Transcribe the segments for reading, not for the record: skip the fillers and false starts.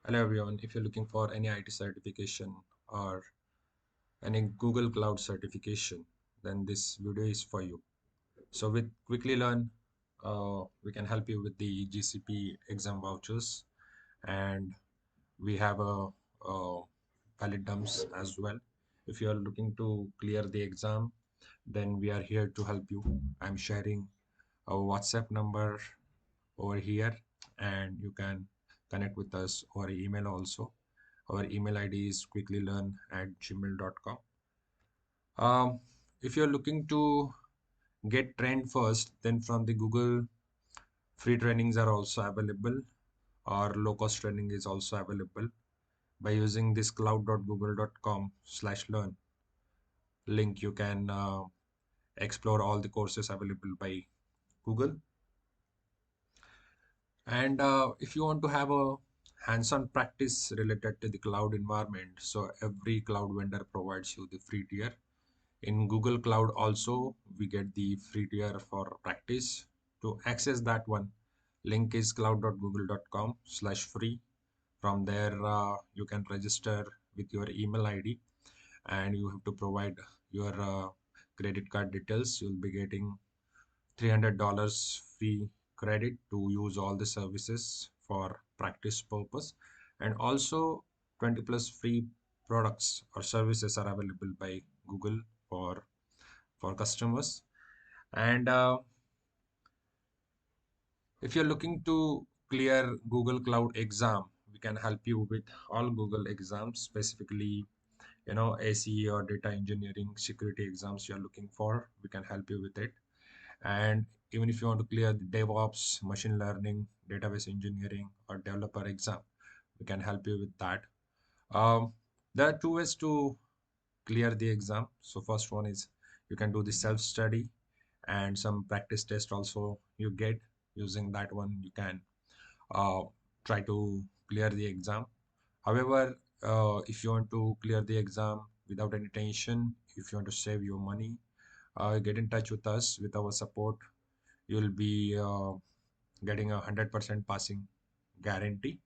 Hello everyone, if you're looking for any IT certification or any Google Cloud certification, then this video is for you. So with Quickly Learn, we can help you with the GCP exam vouchers, and we have a valid dumps as well. If you are looking to clear the exam, then we are here to help you. I'm sharing a WhatsApp number over here, and you can connect with us or email also. Our email ID is quicklylearn@gmail.com. If you're looking to get trained first, then from the Google, free trainings are also available, or low cost training is also available. By using this cloud.google.com/learn link, you can explore all the courses available by Google. And if you want to have a hands-on practice related to the cloud environment, so every cloud vendor provides you the free tier. In Google Cloud also, we get the free tier for practice. To access that one, link is cloud.google.com/free. From there, you can register with your email ID, and you have to provide your credit card details. You'll be getting $300 free credit to use all the services for practice purpose, and also 20 plus free products or services are available by Google for customers. And if you're looking to clear Google Cloud exam, we can help you with all Google exams, specifically ACE or data engineering security exams you're looking for. We can help you with it. And even if you want to clear the DevOps, machine learning, database engineering, or developer exam, we can help you with that. Um, there are two ways to clear the exam. So first one is you can do the self-study, and some practice test also you get. Using that one, you can uh, try to clear the exam. However, if you want to clear the exam without any tension, if you want to save your money, get in touch with us with our support. You'll be getting 100% passing guarantee.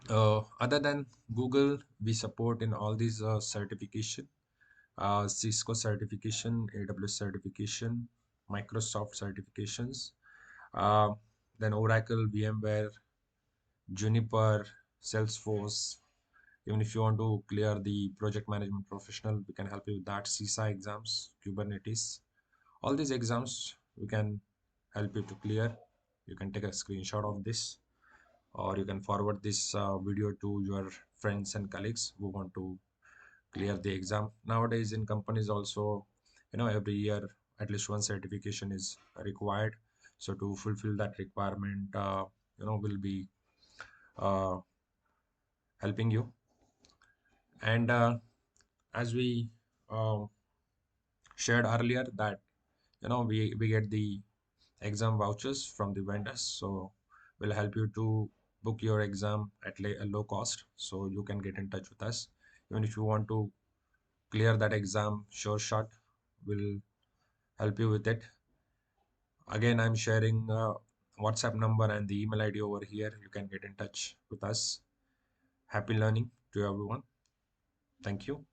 Other than Google, we support in all these certification: Cisco certification, AWS certification, Microsoft certifications, uh, then Oracle, VMware, Juniper, Salesforce. Even if you want to clear the project management professional, we can help you with that. CISA exams, Kubernetes, all these exams we can help you to clear. You can take a screenshot of this, or you can forward this video to your friends and colleagues who want to clear the exam. Nowadays in companies also, every year at least one certification is required. So to fulfill that requirement, will be uh, helping you. And as we um, shared earlier, that we get the exam vouchers from the vendors, so we'll help you to book your exam at a low cost, so you can get in touch with us. Even if you want to clear that exam sure shot, we'll help you with it. Again, I'm sharing WhatsApp number and the email ID over here. You can get in touch with us. Happy learning to everyone. Thank you.